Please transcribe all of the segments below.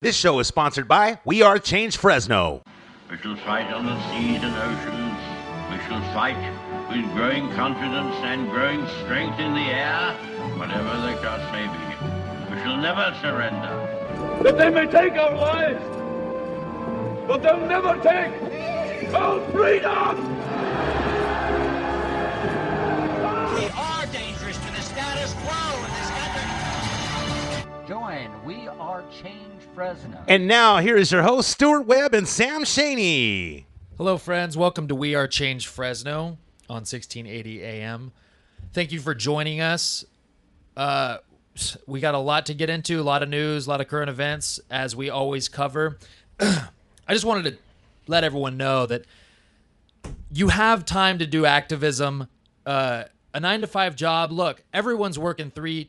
This show is sponsored by We Are Change Fresno. We shall fight on the seas and oceans. We shall fight with growing confidence and growing strength in the air, whatever the cost may be. We shall never surrender. That they may take our lives, but they'll never take our freedom! We are dangerous to the status quo in this country. Join We Are Change Fresno. And now, here is your host, Stuart Webb and Sam Shaney. Hello, friends. Welcome to We Are Change Fresno on 1680 AM. Thank you for joining us. We got a lot to get into, a lot of news, a lot of current events, as we always cover. I just wanted to let everyone know that you have time to do activism. A 9-to-5 job. Look, everyone's working three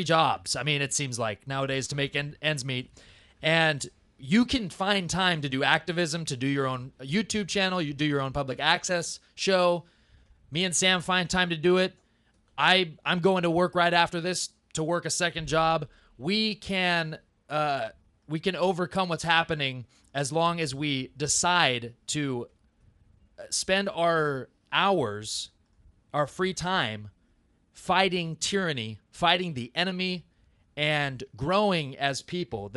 jobs. I mean, it seems like nowadays to make ends meet. And you can find time to do activism, to do your own YouTube channel, you do your own public access show. Me and Sam find time to do it. I'm going to work right after this to work a second job. We can overcome what's happening as long as we decide to spend our hours, our free time, fighting tyranny, fighting the enemy, and growing as people.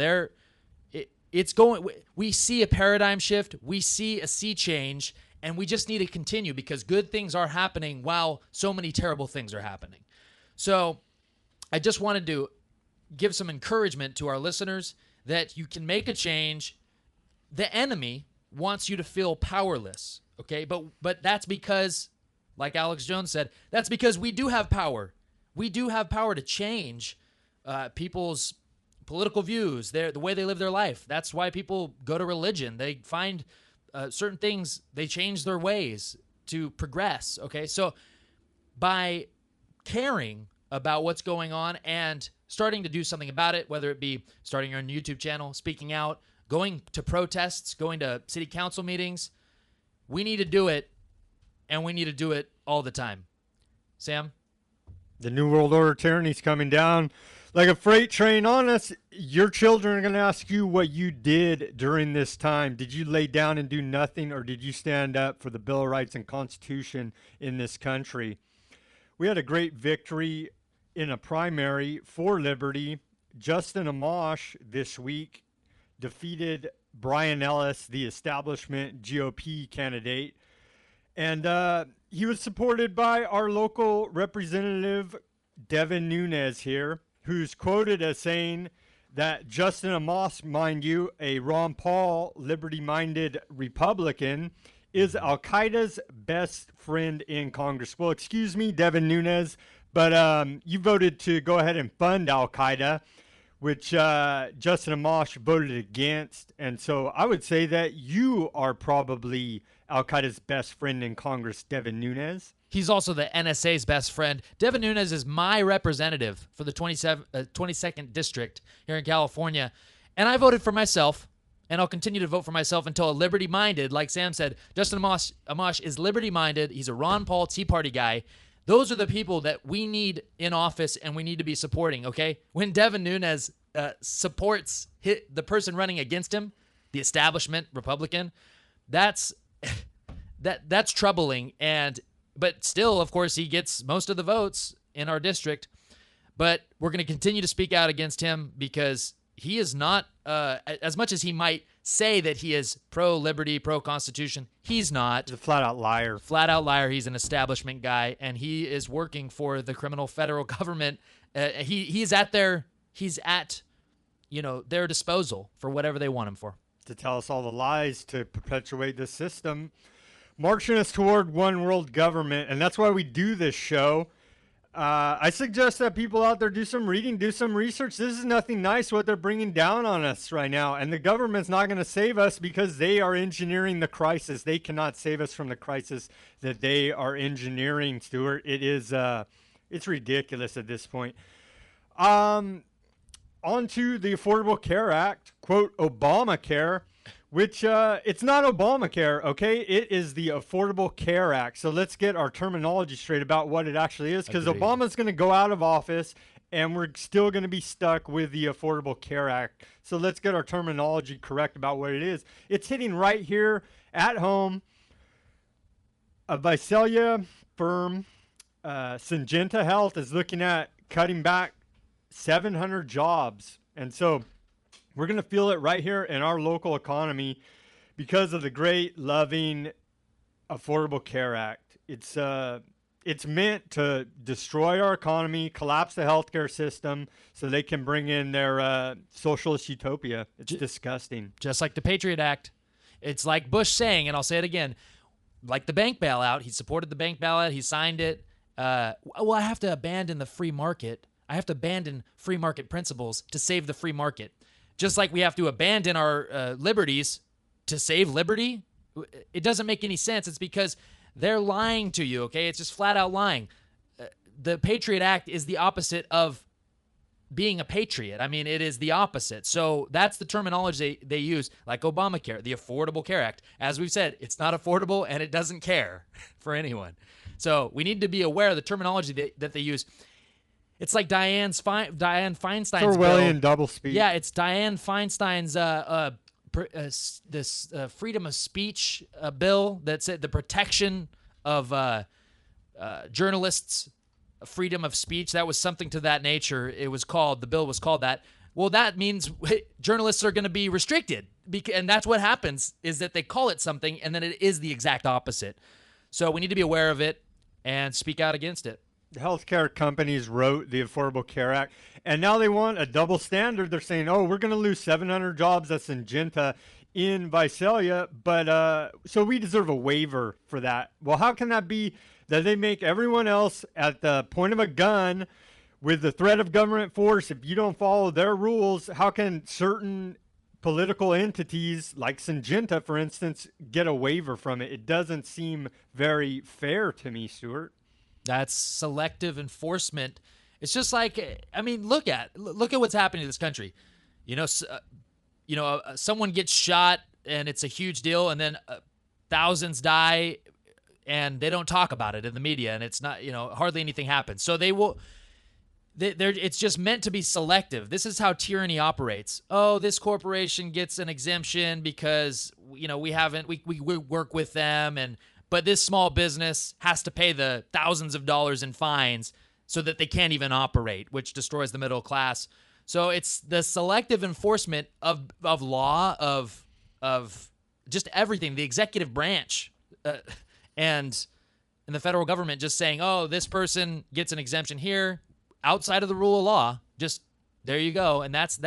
We see a paradigm shift, we see a sea change, and we just need to continue because good things are happening while so many terrible things are happening. So I just wanted to give some encouragement to our listeners that you can make a change. The enemy wants you to feel powerless, okay? But that's because, like Alex Jones said, that's because we do have power. We do have power to change people's political views, the way they live their life. That's why people go to religion. They find certain things, they change their ways to progress, okay? So by caring about what's going on and starting to do something about it, whether it be starting your own YouTube channel, speaking out, going to protests, going to city council meetings, we need to do it, and we need to do it all the time. Sam? The New World Order tyranny's coming down like a freight train on us. Your children are going to ask you what you did during this time. Did you lay down and do nothing, or did you stand up for the Bill of Rights and Constitution in this country? We had a great victory in a primary for liberty. Justin Amash this week defeated Brian Ellis, the establishment GOP candidate. And he was supported by our local representative, Devin Nunes here, who's quoted as saying that Justin Amash, mind you, a Ron Paul, liberty-minded Republican, is Al-Qaeda's best friend in Congress. Well, excuse me, Devin Nunes, but you voted to go ahead and fund Al-Qaeda, which Justin Amash voted against. And so I would say that you are probably Al-Qaeda's best friend in Congress, Devin Nunes. He's also the NSA's best friend. Devin Nunes is my representative for the 22nd District here in California. And I voted for myself, and I'll continue to vote for myself until a liberty-minded, like Sam said, Justin Amash is liberty-minded. He's a Ron Paul Tea Party guy. Those are the people that we need in office and we need to be supporting, okay? When Devin Nunes supports the person running against him, the establishment Republican, that's troubling. But still, of course, he gets most of the votes in our district. But we're going to continue to speak out against him because he is not, as much as he might say that he is pro-liberty, pro-constitution, he's not. He's a flat-out liar. Flat-out liar. He's an establishment guy, and he is working for the criminal federal government. He's at their disposal for whatever they want him for. To tell us all the lies to perpetuate this system, marching us toward one world government, and that's why we do this show. I suggest that people out there do some reading, do some research. This is nothing nice what they're bringing down on us right now, and the government's not going to save us because they are engineering the crisis. They cannot save us from the crisis that they are engineering, Stuart. It's ridiculous at this point. On to the Affordable Care Act, quote, Obamacare. Which it's not Obamacare, okay? It is the Affordable Care Act. So let's get our terminology straight about what it actually is, because Obama's going to go out of office and we're still going to be stuck with the Affordable Care Act. So let's get our terminology correct about what it is. It's hitting right here at home. A Visalia firm, Syngenta Health, is looking at cutting back 700 jobs. And so we're going to feel it right here in our local economy because of the great, loving Affordable Care Act. It's meant to destroy our economy, collapse the healthcare system so they can bring in their socialist utopia. It's disgusting. Just like the Patriot Act. It's like Bush saying, and I'll say it again, like the bank bailout. He supported the bank bailout. He signed it. Well, I have to abandon the free market. I have to abandon free market principles to save the free market. Just like we have to abandon our liberties to save liberty. It doesn't make any sense. It's because they're lying to you, okay? It's just flat out lying. The Patriot Act is the opposite of being a patriot. I mean, it is the opposite. So that's the terminology they use, like Obamacare, the Affordable Care Act. As we've said, it's not affordable and it doesn't care for anyone. So we need to be aware of the terminology that they use. It's like Dianne Feinstein's Orwellian doublespeak. Yeah, it's Dianne Feinstein's this freedom of speech bill that said the protection of journalists' freedom of speech. That was something to that nature. The bill was called that. Well, that means journalists are going to be restricted, and that's what happens is that they call it something, and then it is the exact opposite. So we need to be aware of it and speak out against it. The healthcare companies wrote the Affordable Care Act, and now they want a double standard. They're saying, oh, we're going to lose 700 jobs at Syngenta in Visalia, but so we deserve a waiver for that. Well, how can that be that they make everyone else at the point of a gun with the threat of government force? If you don't follow their rules, how can certain political entities like Syngenta, for instance, get a waiver from it? It doesn't seem very fair to me, Stuart. That's selective enforcement. It's just like, I mean, look at what's happening to this country. Someone gets shot and it's a huge deal, and then thousands die, and they don't talk about it in the media, and it's not, hardly anything happens. So it's just meant to be selective. This is how tyranny operates. Oh, this corporation gets an exemption because we work with them, but this small business has to pay the thousands of dollars in fines so that they can't even operate, which destroys the middle class. So it's the selective enforcement of law, of just everything, the executive branch, and the federal government just saying, oh, this person gets an exemption here outside of the rule of law. Just there you go. And that's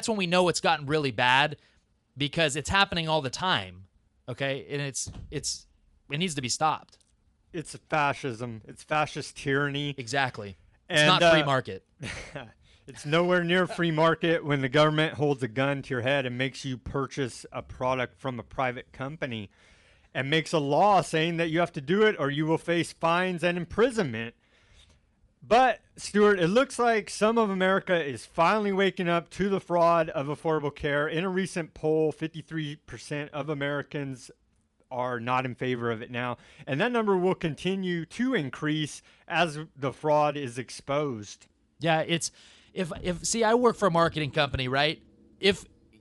when we know it's gotten really bad, because it's happening all the time. Okay, and it needs to be stopped. It's fascism. It's fascist tyranny. Exactly. It's not free market. It's nowhere near free market when the government holds a gun to your head and makes you purchase a product from a private company and makes a law saying that you have to do it or you will face fines and imprisonment. But, Stuart, it looks like some of America is finally waking up to the fraud of Affordable Care. In a recent poll, 53% of Americans are not in favor of it now, and that number will continue to increase as the fraud is exposed. Yeah, it's if see, I work for a marketing company, right?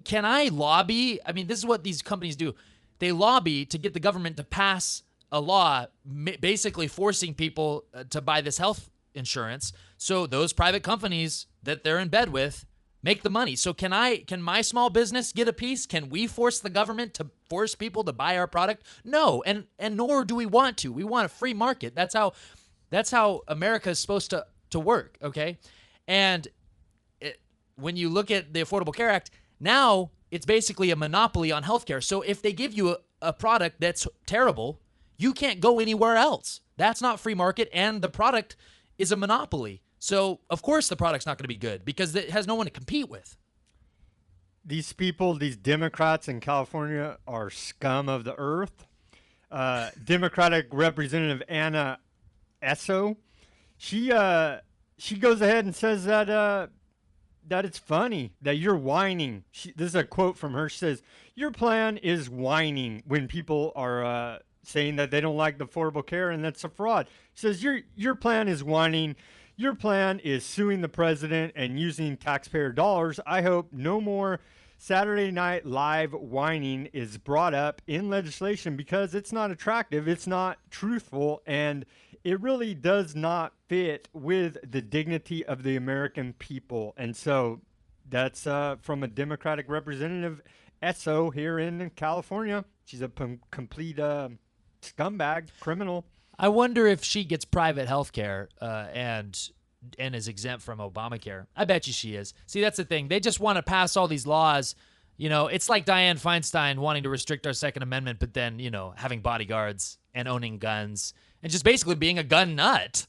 Can I lobby? I mean, this is what these companies do. They lobby to get the government to pass a law basically forcing people to buy this health insurance, so those private companies that they're in bed with make the money. So can my small business get a piece? Can we force the government to force people to buy our product? No, and nor do we want to. We want a free market. That's how America is supposed to work, okay? And when you look at the Affordable Care Act, now it's basically a monopoly on healthcare. So if they give you a product that's terrible, you can't go anywhere else. That's not free market, and the product is a monopoly. So, of course, the product's not going to be good because it has no one to compete with. These people, these Democrats in California, are scum of the earth. Democratic Representative Anna Esso, she goes ahead and says that it's funny that you're whining. This is a quote from her. She says, your plan is whining when people are saying that they don't like the Affordable Care and that's a fraud. She says, your plan is whining. Your plan is suing the president and using taxpayer dollars. I hope no more Saturday Night Live whining is brought up in legislation because it's not attractive, it's not truthful, and it really does not fit with the dignity of the American people. And so that's from a Democratic representative, Esso, here in California. She's a complete scumbag, criminal. I wonder if she gets private health care and is exempt from Obamacare. I bet you she is. See, that's the thing. They just want to pass all these laws. You know, it's like Dianne Feinstein wanting to restrict our Second Amendment, but then, you know, having bodyguards and owning guns and just basically being a gun nut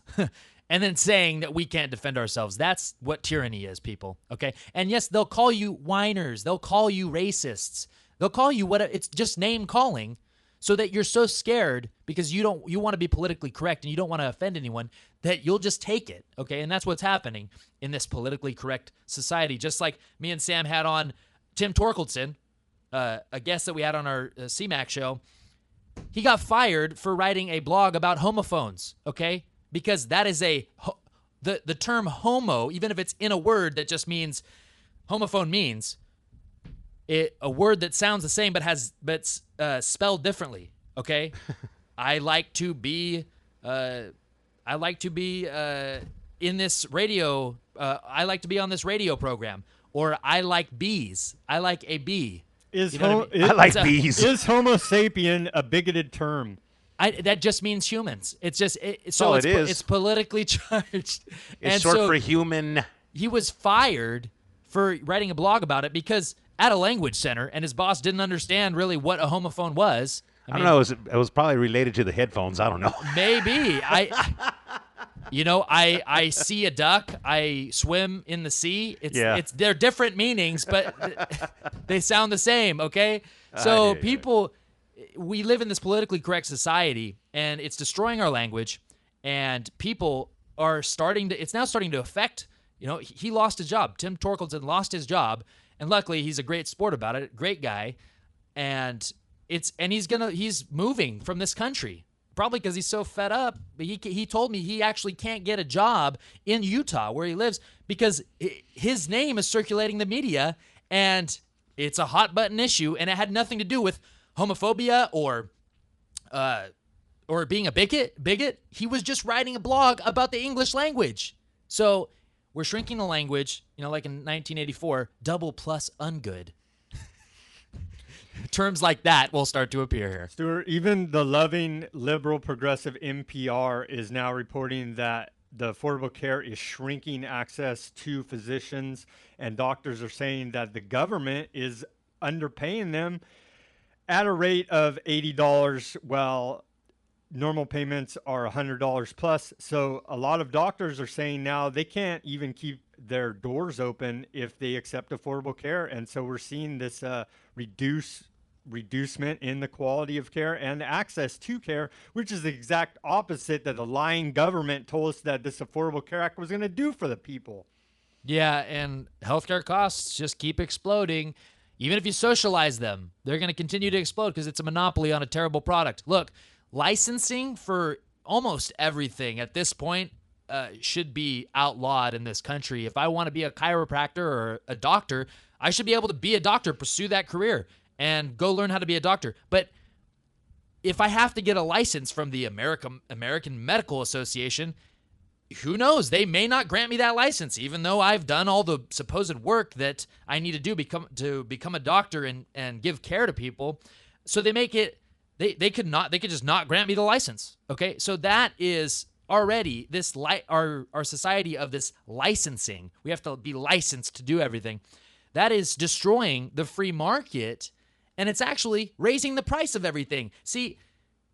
and then saying that we can't defend ourselves. That's what tyranny is, people. Okay. And yes, they'll call you whiners. They'll call you racists. They'll call you it's just name calling. So that you're so scared because you want to be politically correct and you don't want to offend anyone that you'll just take it, okay? And that's what's happening in this politically correct society. Just like me and Sam had on Tim Torkelson, a guest that we had on our CMAC show. He got fired for writing a blog about homophones, okay? Because that is the term homo, even if it's in a word that just means homophone means a word that sounds the same but spelled differently. Okay, I like to be in this radio. I like to be on this radio program, or I like bees. I like a bee. I like bees. Is Homo sapien a bigoted term? That just means humans. It's just It's politically charged. It's short for human. He was fired for writing a blog about it because at a language center, and his boss didn't understand really what a homophone was. I don't know. It was probably related to the headphones. I don't know. Maybe. I see a duck. I swim in the sea. They're different meanings, but they sound the same, okay? So we live in this politically correct society, and it's destroying our language, and people are it's now starting to affect, he lost his job. Tim Torkelson lost his job. And luckily, he's a great sport about it, great guy, and he's moving from this country probably because he's so fed up. But he told me he actually can't get a job in Utah where he lives because his name is circulating the media, and it's a hot button issue, and it had nothing to do with homophobia or being a bigot. He was just writing a blog about the English language. So we're shrinking the language, like in 1984, double plus ungood. Terms like that will start to appear here. Stuart, even the loving, liberal, progressive NPR is now reporting that the Affordable Care is shrinking access to physicians, and doctors are saying that the government is underpaying them at a rate of $80, while normal payments are $100 plus. So a lot of doctors are saying now they can't even keep their doors open if they accept affordable care. And so we're seeing this reducement in the quality of care and access to care, which is the exact opposite that the lying government told us that this Affordable Care Act was going to do for the people. Yeah, and healthcare costs just keep exploding. Even if you socialize them, they're going to continue to explode because it's a monopoly on a terrible product. Look, licensing for almost everything at this point should be outlawed in this country. If I want to be a chiropractor or a doctor, I should be able to be a doctor, pursue that career, and go learn how to be a doctor. But if I have to get a license from the American Medical Association, who knows? They may not grant me that license, even though I've done all the supposed work that I need to do to become a doctor and give care to people. So they make it. They could just not grant me the license. Okay, so that is already this our society of this licensing. We have to be licensed to do everything. That is destroying the free market, and it's actually raising the price of everything. See,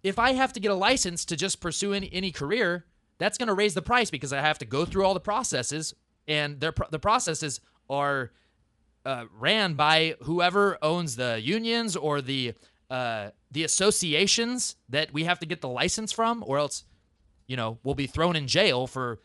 if I have to get a license to just pursue any career, that's going to raise the price because I have to go through all the processes, and the processes are ran by whoever owns the unions or the associations that we have to get the license from, or else, we'll be thrown in jail for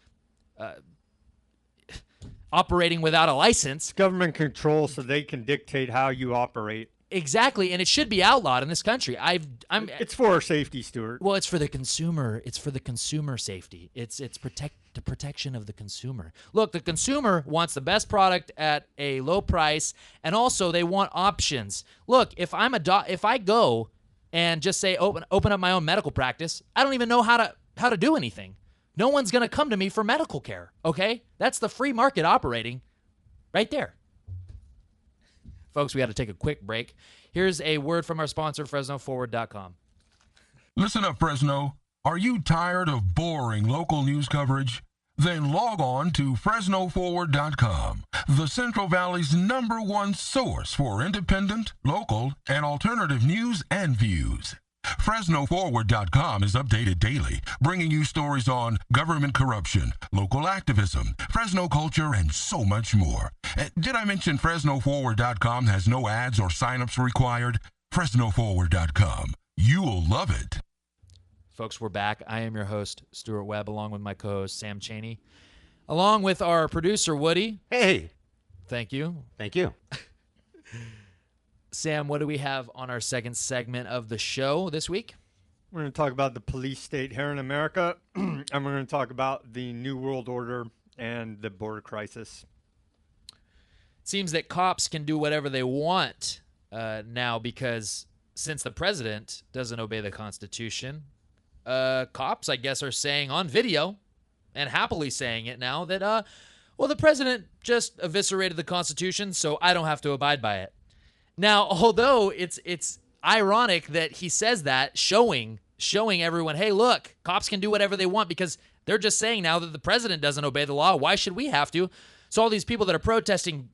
operating without a license. Government control so they can dictate how you operate. Exactly, and it should be outlawed in this country. It's for our safety, Stuart. Well, it's for the consumer. It's for the consumer safety. It's the protection of the consumer. Look, the consumer wants the best product at a low price, and also they want options. Look, if I go and just say open up my own medical practice, I don't even know how to do anything. No one's going to come to me for medical care, okay? That's the free market operating right there. Folks, we got to take a quick break. Here's a word from our sponsor, FresnoForward.com. Listen up, Fresno. Are you tired of boring local news coverage? Then log on to FresnoForward.com, the Central Valley's #1 source for independent, local, and alternative news and views. FresnoForward.com is updated daily, bringing you stories on government corruption, local activism, Fresno culture, and so much more. Did I mention FresnoForward.com has no ads or signups required? FresnoForward.com. You'll love it. Folks, we're back. I am your host, Stuart Webb, along with my co-host, Sam Chaney, along with our producer, Woody. Hey. Thank you. Thank you. Sam, what do we have on our second segment of the show this week? We're going to talk about the police state here in America, and we're going to talk about the New World Order and the border crisis. It seems that cops can do whatever they want now because since the president doesn't obey the Constitution, cops, I guess, are saying on video and happily saying it now that, well, the president just eviscerated the Constitution, so I don't have to abide by it. Now, although it's ironic that he says that, showing everyone, hey, look, cops can do whatever they want because they're just saying now that the president doesn't obey the law. Why should we have to? So all these people that are protesting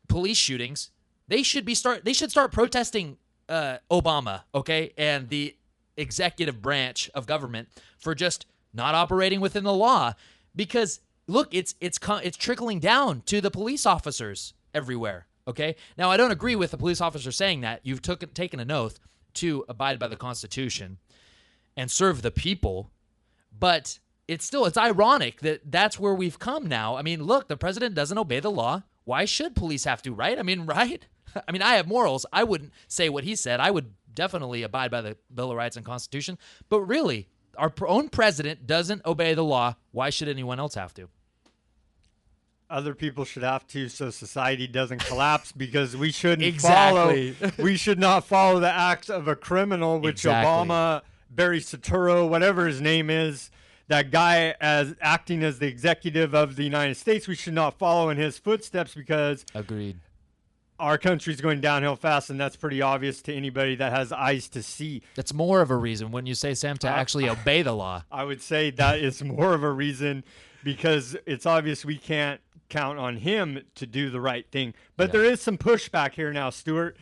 police shootings, they should start protesting Obama, okay, and the executive branch of government for just not operating within the law. Because look, it's trickling down to the police officers everywhere. Okay. Now, I don't agree with the police officer saying that. You've taken an oath to abide by the Constitution and serve the people, but it's ironic that that's where we've come now. I mean, look, the president doesn't obey the law. Why should police have to, right? I mean, right? I mean, I have morals. I wouldn't say what he said. I would definitely abide by the Bill of Rights and Constitution. But really, our own president doesn't obey the law. Why should anyone else have to? Other people should have to, so society doesn't collapse, because we shouldn't Exactly. we should not follow the acts of a criminal, which Exactly. Obama, Barry Soetoro, whatever his name is, that guy as acting as the executive of the United States, we should not follow in his footsteps, because Agreed. our country's going downhill fast, and that's pretty obvious to anybody that has eyes to see. That's more of a reason, wouldn't you say, Sam, to actually obey the law? I would say that is more of a reason, because it's obvious we can't count on him to do the right thing. But there is some pushback here now, Stuart.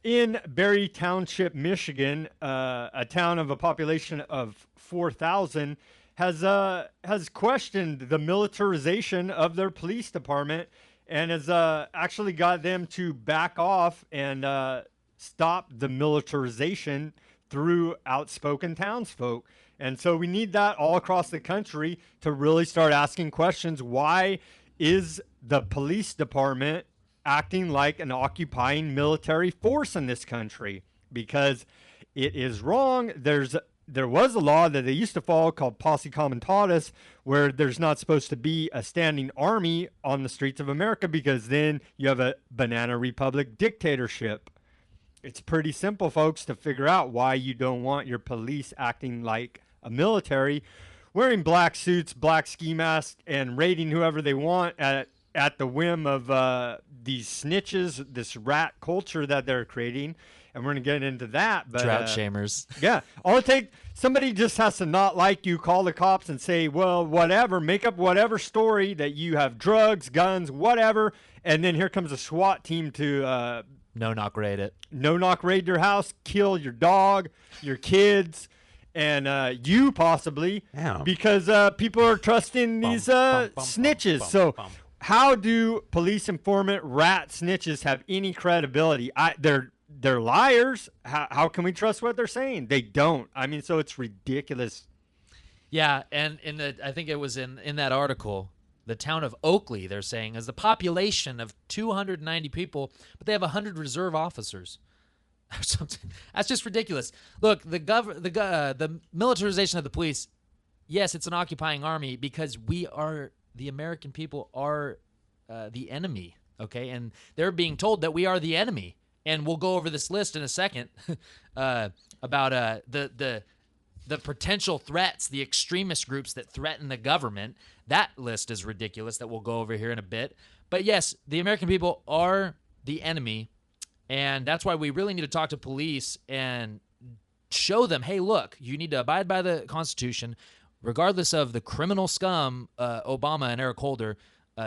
In Berry Township, Michigan, a town of a population of 4,000 has questioned the militarization of their police department, and has actually got them to back off and stop the militarization through outspoken townsfolk. And so we need that all across the country to really start asking questions. Why is the police department acting like an occupying military force in this country? Because it is wrong. There was a law that they used to follow called Posse Comitatus, where there's not supposed to be a standing army on the streets of America, because then you have a banana republic dictatorship. It's pretty simple, folks, to figure out why you don't want your police acting like a military, wearing black suits, black ski masks, and raiding whoever they want at the whim of these snitches, this rat culture that they're creating. And we're going to get into that. But, Drought shamers. Yeah. All it takes, somebody just has to not like you, call the cops and say, well, whatever, make up whatever story that you have drugs, guns, whatever. And then here comes a SWAT team to No-knock raid it. no-knock raid your house, kill your dog, your kids, and you possibly, Yeah. because people are trusting these snitches. So how do police informant rat snitches have any credibility? They're liars. How can we trust what they're saying? They don't. I mean, so it's ridiculous. Yeah, and I think it was in that article, the town of Oakley, they're saying, has a population of 290 people, but they have 100 reserve officers. or something. That's just ridiculous. Look, the militarization of the police, yes, it's an occupying army because the American people are the enemy, okay? And they're being told that we are the enemy. And we'll go over this list in a second about the potential threats, the extremist groups that threaten the government. That list is ridiculous that we'll go over here in a bit. But yes, the American people are the enemy, and that's why we really need to talk to police and show them, hey, look, you need to abide by the Constitution, regardless of the criminal scum, Obama and Eric Holder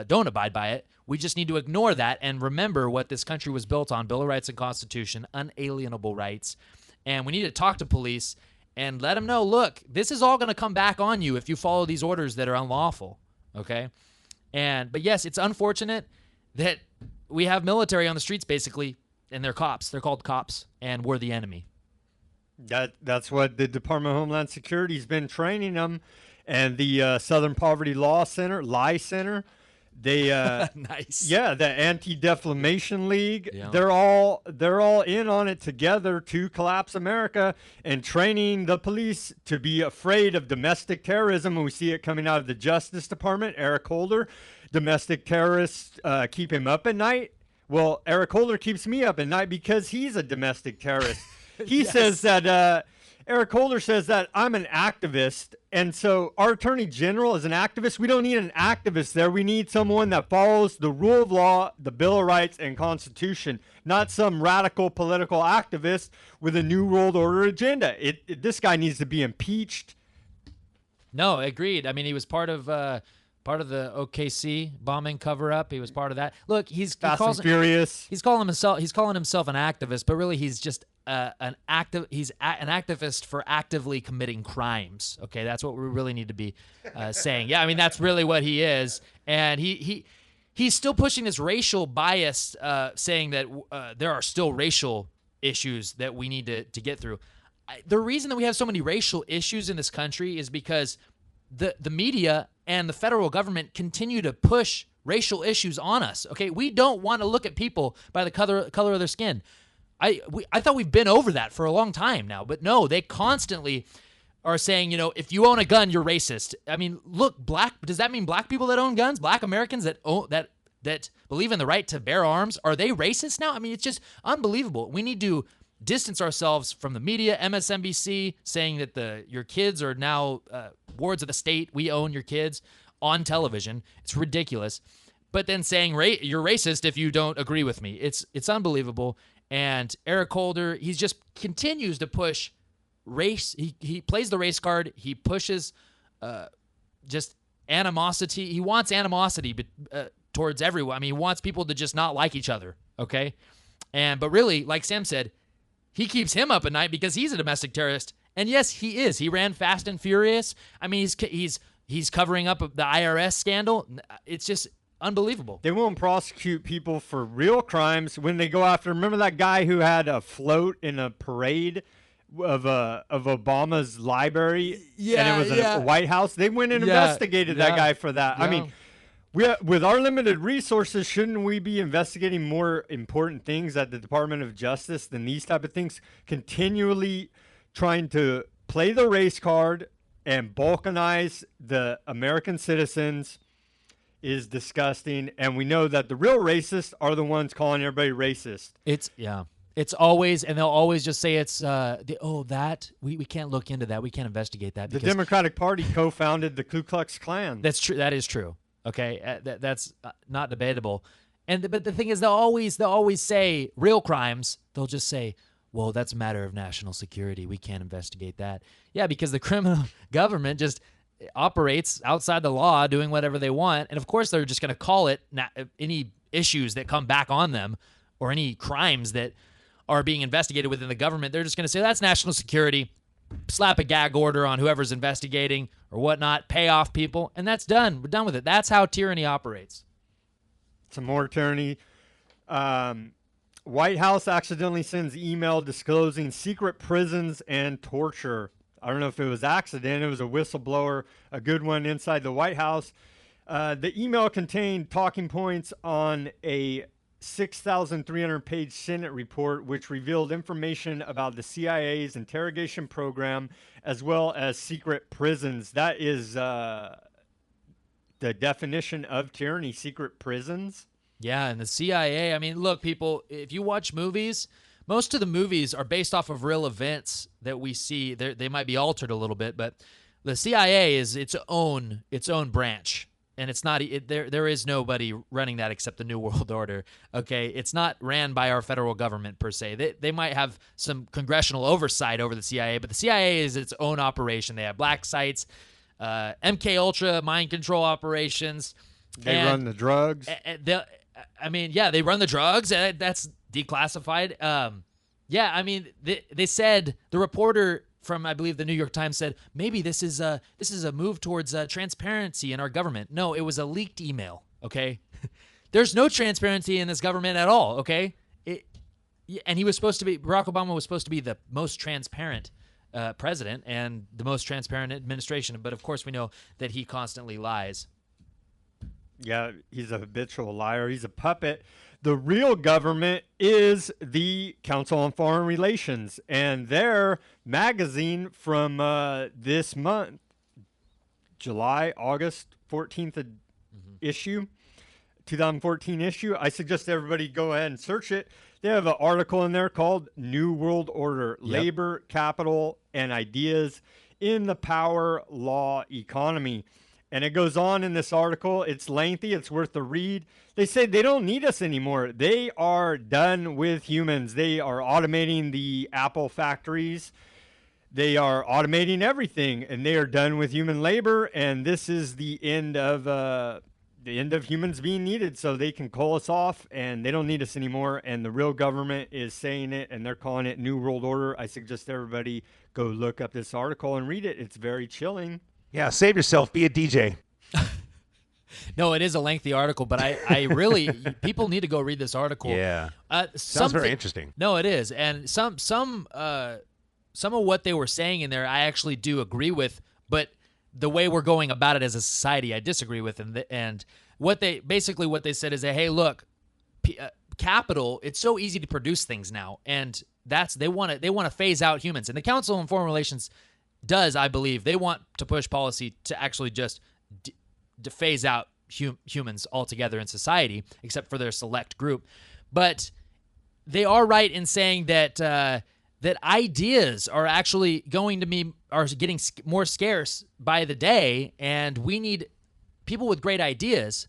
don't abide by it. We just need to ignore that and remember what this country was built on: Bill of Rights and Constitution, unalienable rights. And we need to talk to police and let them know, look, this is all going to come back on you if you follow these orders that are unlawful, okay? But yes, it's unfortunate that we have military on the streets basically, and they're cops. They're called cops, and we're the enemy. That's what the Department of Homeland Security has been training them, and the Southern Poverty Law Center, Center. They nice. Yeah, the Anti-Defamation League. Yeah. They're all in on it together to collapse America and training the police to be afraid of domestic terrorism. And we see it coming out of the Justice Department. Eric Holder, domestic terrorists keep him up at night. Well, Eric Holder keeps me up at night because he's a domestic terrorist. He says that Eric Holder says that I'm an activist, and so our attorney general is an activist. We don't need an activist there. We need someone that follows the rule of law, the Bill of Rights, and Constitution, not some radical political activist with a New World Order agenda. This guy needs to be impeached. No, agreed. I mean, he was part of the OKC bombing cover-up. He was part of that. Look, Fast and Furious. He's calling himself an activist, but really he's just an activist for actively committing crimes. Okay, that's what we really need to be saying. Yeah, I mean that's really what he is, and he's still pushing this racial bias, saying that there are still racial issues that we need to get through. The reason that we have so many racial issues in this country is because the media and the federal government continue to push racial issues on us. Okay, we don't want to look at people by the color of their skin. I thought we've been over that for a long time now, but no, they constantly are saying, if you own a gun, you're racist. I mean, look, does that mean black people that own guns, black Americans that believe in the right to bear arms, are they racist now? I mean, it's just unbelievable. We need to distance ourselves from the media, MSNBC saying that your kids are now wards of the state. We own your kids on television. It's ridiculous. But then saying you're racist if you don't agree with me. It's unbelievable. And Eric Holder, he just continues to push race. He plays the race card. He pushes just animosity. He wants animosity towards everyone. I mean, he wants people to just not like each other, okay? But really, like Sam said, he keeps him up at night because he's a domestic terrorist. And yes, he is. He ran Fast and Furious. I mean, he's covering up the IRS scandal. It's just unbelievable. They won't prosecute people for real crimes when they go after. Remember that guy who had a float in a parade of Obama's library? Yeah, and it was a White House. They went and investigated that guy for that. Yeah. I mean, with our limited resources, shouldn't we be investigating more important things at the Department of Justice than these type of things? Continually trying to play the race card and balkanize the American citizens is disgusting. And we know that the real racists are the ones calling everybody racist. It's always, and they'll always just say it's we can't look into that. We can't investigate that. The Democratic Party co-founded the Ku Klux Klan. That's true. That is true. Okay, that's not debatable. But the thing is, they'll always say real crimes. They'll just say, well, that's a matter of national security. We can't investigate that. Yeah, because the criminal government just operates outside the law, doing whatever they want. And of course, they're just going to call it any issues that come back on them or any crimes that are being investigated within the government. They're just going to say that's national security, slap a gag order on whoever's investigating or whatnot, pay off people, and that's done. We're done with it. That's how tyranny operates. Some more tyranny. White House accidentally sends email disclosing secret prisons and torture. I don't know if it was accident. It was a whistleblower, a good one inside the White House. The email contained talking points on a 6,300-page Senate report, which revealed information about the CIA's interrogation program as well as secret prisons. That is the definition of tyranny, secret prisons. Yeah, and the CIA, I mean, look, people, if you watch movies, most of the movies are based off of real events that we see. They might be altered a little bit, but the CIA is its own branch, and it's not there is nobody running that except the New World Order. Okay, it's not ran by our federal government per se. They might have some congressional oversight over the CIA, but the CIA is its own operation. They have black sites, MK Ultra mind control operations. They run the drugs. They run the drugs. That's declassified. I mean, they said, the reporter from, I believe, the New York Times said, maybe this is a move towards transparency in our government. No, it was a leaked email. Okay, there's no transparency in this government at all. Okay, and Barack Obama was supposed to be the most transparent president and the most transparent administration, but of course we know that he constantly lies. Yeah, he's a habitual liar. He's a puppet. The real government is the Council on Foreign Relations, and their magazine from this month, August 14th issue, 2014 issue. I suggest everybody go ahead and search it. They have an article in there called New World Order, Labor, Capital, and Ideas in the Power Law Economy. And it goes on in this article. It's lengthy. It's worth the read. They say they don't need us anymore. They are done with humans. They are automating the Apple factories. They are automating everything, and they are done with human labor. And this is the end of humans being needed. So they can call us off, and they don't need us anymore. And the real government is saying it, and they're calling it New World Order. I suggest everybody go look up this article and read it. It's very chilling. Yeah, save yourself. Be a DJ. No, it is a lengthy article, but I really people need to go read this article. Yeah, sounds very interesting. No, it is, and some of what they were saying in there, I actually do agree with, but the way we're going about it as a society, I disagree with. And what they said is that, hey, look, capital, it's so easy to produce things now, and they want to phase out humans, and the Council on Foreign Relations does, I believe, they want to push policy to actually just to phase out humans altogether in society, except for their select group. But they are right in saying that that ideas are actually getting more scarce by the day, and we need people with great ideas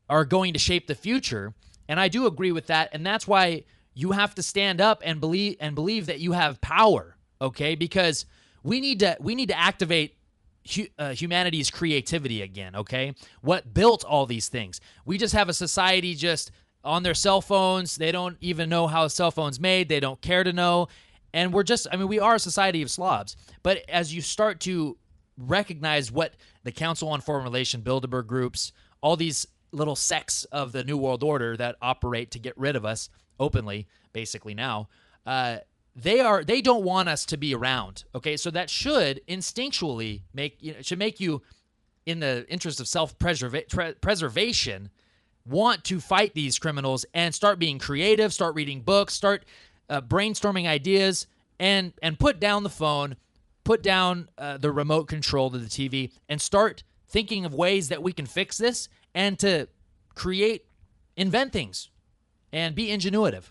are going to shape the future. And I do agree with that, and that's why you have to stand up and believe that you have power, okay? Because we need to activate humanity's creativity again, okay? What built all these things? We just have a society just on their cell phones. They don't even know how a cell phone's made. They don't care to know. And we are a society of slobs. But as you start to recognize what the Council on Foreign Relations, Bilderberg groups, all these little sects of the New World Order that operate to get rid of us openly, basically now, they don't want us to be around, okay? So that should instinctually make you, in the interest of self-preservation, want to fight these criminals and start being creative, start reading books, start brainstorming ideas, and put down the phone, put down the remote control to the TV, and start thinking of ways that we can fix this and to invent things and be ingenuitive.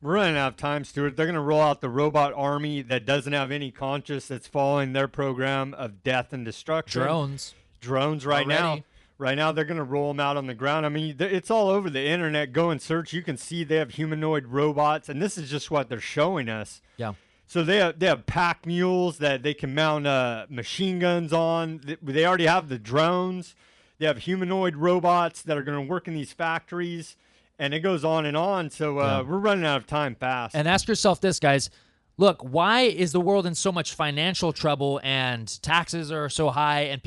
We're running out of time, Stuart. They're going to roll out the robot army that doesn't have any conscience, that's following their program of death and destruction. Drones right now. Right now, they're going to roll them out on the ground. I mean, it's all over the internet. Go and search. You can see they have humanoid robots, and this is just what they're showing us. Yeah. So they have pack mules that they can mount machine guns on. They already have the drones. They have humanoid robots that are going to work in these factories. And it goes on and on. So we're running out of time fast. And ask yourself this, guys. Look, why is the world in so much financial trouble and taxes are so high and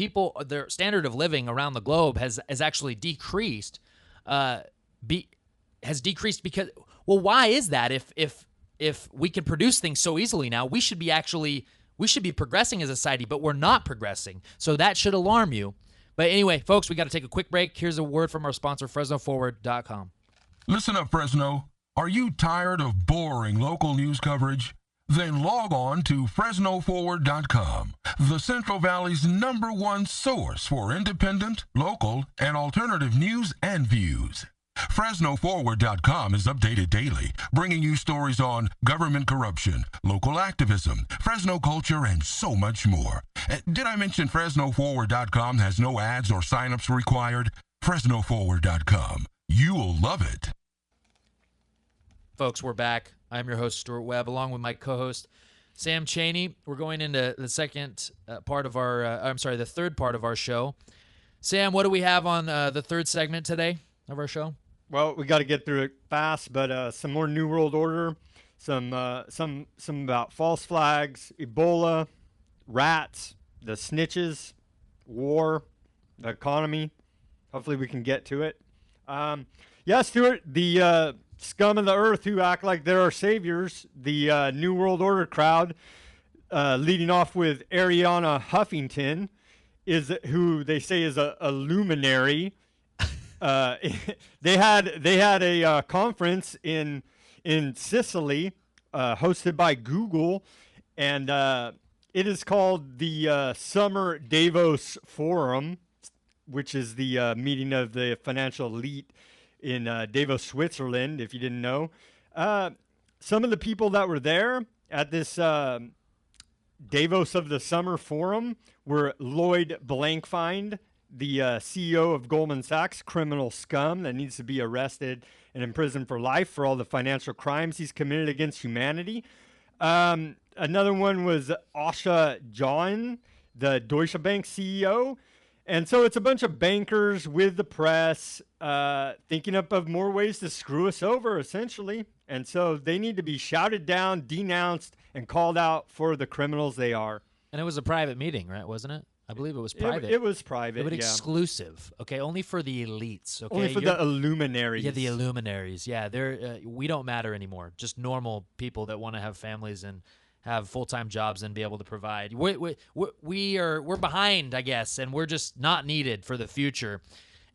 their standard of living around the globe has actually decreased? Has decreased because, well, why is that? If we can produce things so easily now, we should be progressing as a society, but we're not progressing. So that should alarm you. But anyway, folks, we got to take a quick break. Here's a word from our sponsor, FresnoForward.com. Listen up, Fresno. Are you tired of boring local news coverage? Then log on to FresnoForward.com, the Central Valley's #1 source for independent, local, and alternative news and views. FresnoForward.com is updated daily, bringing you stories on government corruption, local activism, Fresno culture, and so much more. Did I mention FresnoForward.com has no ads or signups required? FresnoForward.com. You'll love it. Folks, we're back. I'm your host, Stuart Webb, along with my co-host, Sam Chaney. We're going into the third part of our show. Sam, what do we have on the third segment today of our show? Well, we got to get through it fast, but some more New World Order, some about false flags, Ebola, rats, the snitches, war, the economy. Hopefully we can get to it. Yeah, Stuart, the scum of the earth who act like they're our saviors, the New World Order crowd, leading off with Ariana Huffington, who they say is a luminary. They had a conference in Sicily, hosted by Google, and it is called the Summer Davos Forum, which is the meeting of the financial elite in Davos, Switzerland, if you didn't know. Some of the people that were there at this Davos of the Summer Forum were Lloyd Blankfein, the CEO of Goldman Sachs, criminal scum that needs to be arrested and imprisoned for life for all the financial crimes he's committed against humanity. Another one was Asha John, the Deutsche Bank CEO. And so it's a bunch of bankers with the press thinking up of more ways to screw us over, essentially. And so they need to be shouted down, denounced, and called out for the criminals they are. And it was a private meeting, right? Wasn't it? I believe it was private. It was private, It was exclusive, okay? Only for the elites, okay? Only for the illuminaries. Yeah, the illuminaries. Yeah, we don't matter anymore. Just normal people that want to have families and have full-time jobs and be able to provide. We're behind, I guess, and we're just not needed for the future.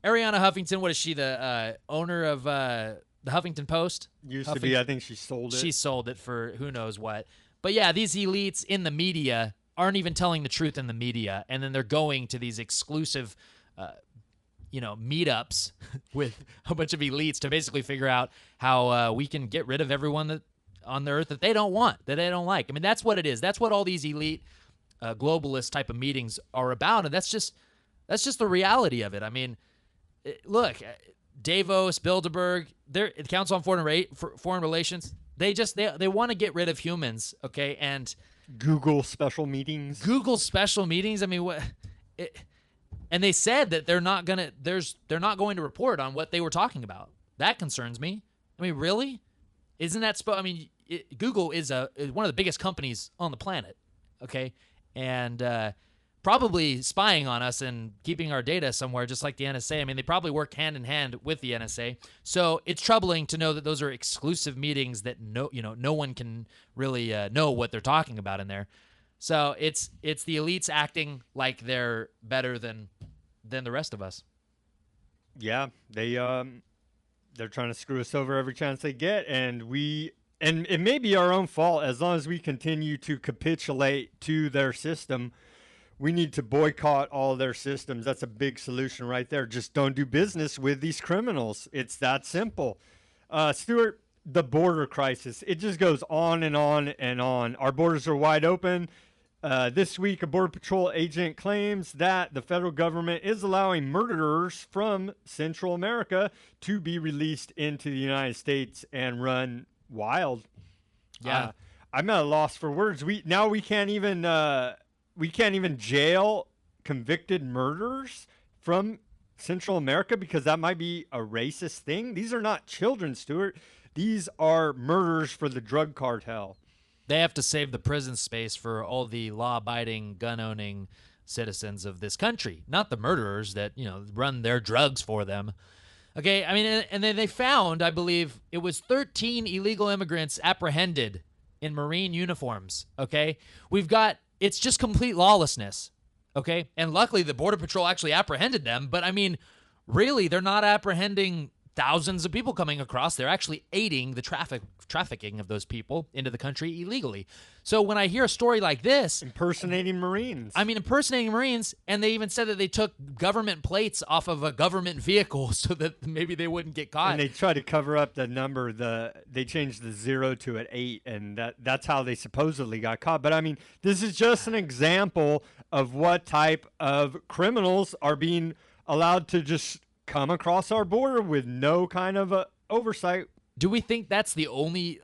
Ariana Huffington, what is she, the owner of the Huffington Post? Used to be. I think she sold it. She sold it for who knows what. But yeah, these elites in the media aren't even telling the truth in the media, and then they're going to these exclusive meetups with a bunch of elites to basically figure out how we can get rid of everyone that on the earth that they don't want, that they don't like. I mean, that's what it is. That's what all these elite globalist type of meetings are about, and that's just the reality of it. I mean, look, Davos, Bilderberg, the Council on Foreign Relations, they want to get rid of humans, okay? And Google special meetings. I mean, what? And they said that they're not going to report on what they were talking about. That concerns me. I mean, really? Isn't that Google is one of the biggest companies on the planet, okay? And probably spying on us and keeping our data somewhere, just like the NSA. I mean, they probably work hand in hand with the NSA. So it's troubling to know that those are exclusive meetings that no one can really know what they're talking about in there. So it's the elites acting like they're better than the rest of us. Yeah, they're trying to screw us over every chance they get, and it may be our own fault as long as we continue to capitulate to their system. We need to boycott all their systems. That's a big solution right there. Just don't do business with these criminals. It's that simple. Stuart, the border crisis, it just goes on and on and on. Our borders are wide open. This week, a Border Patrol agent claims that the federal government is allowing murderers from Central America to be released into the United States and run wild. Yeah. I'm at a loss for words. We can't even jail convicted murderers from Central America because that might be a racist thing. These are not children, Stuart. These are murderers for the drug cartel. They have to save the prison space for all the law-abiding, gun-owning citizens of this country, not the murderers that, run their drugs for them. Okay, I mean, and then they found, I believe, it was 13 illegal immigrants apprehended in Marine uniforms, okay? It's just complete lawlessness, okay? And luckily, the Border Patrol actually apprehended them, but I mean, really, they're not apprehending thousands of people coming across. They're actually aiding the trafficking of those people into the country illegally. So when I hear a story like this, Impersonating Marines. impersonating Marines, and they even said that they took government plates off of a government vehicle so that maybe they wouldn't get caught. And they try to cover up the number. They changed the 0 to an 8, and that's how they supposedly got caught. But this is just an example of what type of criminals are being allowed to just come across our border with no kind of oversight. Do we think that's the only?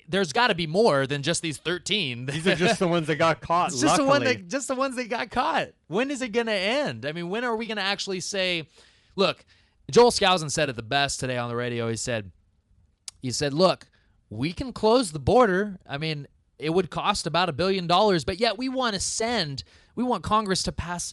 There's got to be more than just these 13. These are just the ones that got caught. It's just the ones that got caught. When is it going to end? When are we going to actually say, look? Joel Skousen said it the best today on the radio. He said, look, we can close the border. It would cost about $1 billion, but yet we want Congress to pass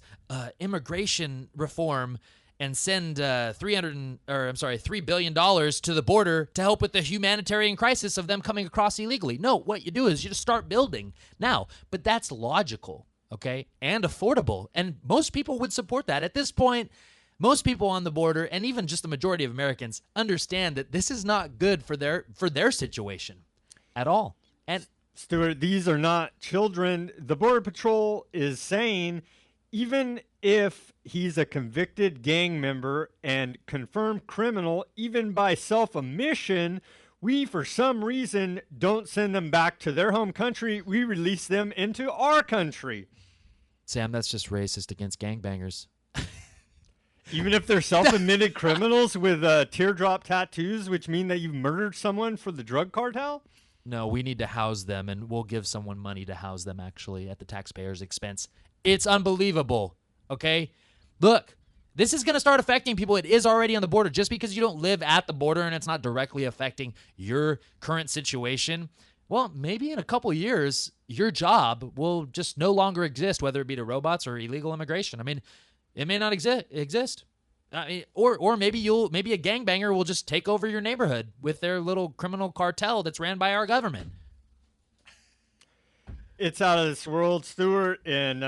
immigration reform and send $3 billion to the border to help with the humanitarian crisis of them coming across illegally. No, what you do is you just start building now. But that's logical, okay, and affordable. And most people would support that. At this point, most people on the border, and even just the majority of Americans, understand that this is not good for their situation at all. And Stuart, these are not children. The Border Patrol is saying even if he's a convicted gang member and confirmed criminal, even by self-admission, we, for some reason, don't send them back to their home country. We release them into our country. Sam, that's just racist against gangbangers. Even if they're self-admitted criminals with teardrop tattoos, which mean that you've murdered someone for the drug cartel? No, we need to house them, and we'll give someone money to house them, actually, at the taxpayer's expense. It's unbelievable, okay? Look, this is going to start affecting people. It is already on the border. Just because you don't live at the border and it's not directly affecting your current situation, well, maybe in a couple years, your job will just no longer exist, whether it be to robots or illegal immigration. It may not exist. Or maybe a gangbanger will just take over your neighborhood with their little criminal cartel that's ran by our government. It's out of this world, Stuart. And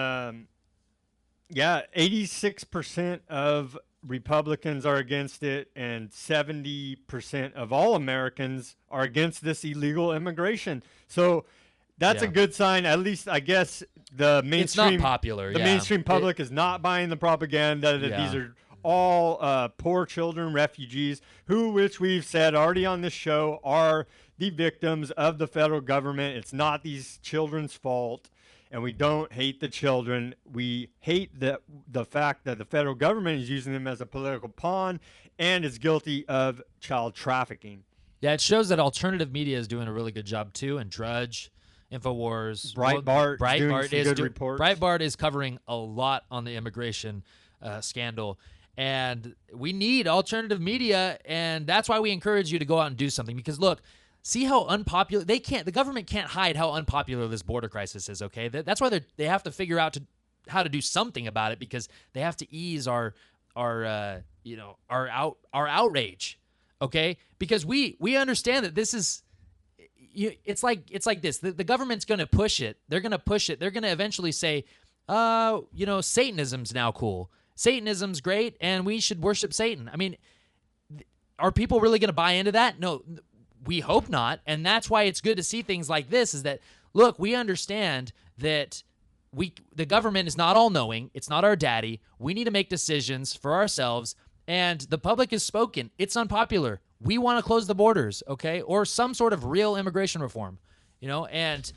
86% of Republicans are against it, and 70% of all Americans are against this illegal immigration. So that's a good sign. At least, I guess, the mainstream, it's not popular. The mainstream public is not buying the propaganda that these are all poor children, refugees, which we've said already on this show, are the victims of the federal government. It's not these children's fault, and we don't hate the children. We hate the fact that the federal government is using them as a political pawn and is guilty of child trafficking. Yeah, it shows that alternative media is doing a really good job too, and Drudge, InfoWars, Breitbart is covering a lot on the immigration scandal. And we need alternative media, and that's why we encourage you to go out and do something. Because look, see how unpopular the government can't hide how unpopular this border crisis is. Okay, that's why they have to figure out how to do something about it, because they have to ease our outrage. Okay, because we understand that this is. It's like this. The government's going to push it. They're going to push it. They're going to eventually say, Satanism's now cool. Satanism's great, and we should worship Satan. Are people really going to buy into that? No, we hope not. And that's why it's good to see things like this, is that, look, we understand that the government is not all-knowing. It's not our daddy. We need to make decisions for ourselves, and the public has spoken. It's unpopular. We want to close the borders, okay, or some sort of real immigration reform, and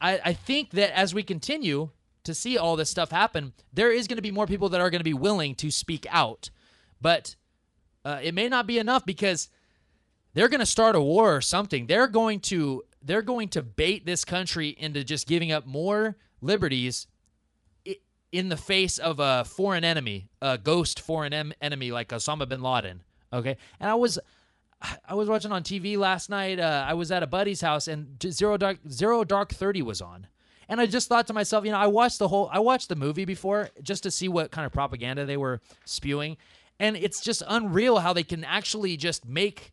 I think that as we continue to see all this stuff happen, there is going to be more people that are going to be willing to speak out. But it may not be enough, because they're going to start a war or something. They're going to bait this country into just giving up more liberties in the face of a foreign enemy, a ghost foreign enemy like Osama bin Laden. Okay, and I was watching on TV last night. I was at a buddy's house, and Zero Dark 30 was on. And I just thought to myself, I watched the movie before just to see what kind of propaganda they were spewing. And it's just unreal how they can actually just make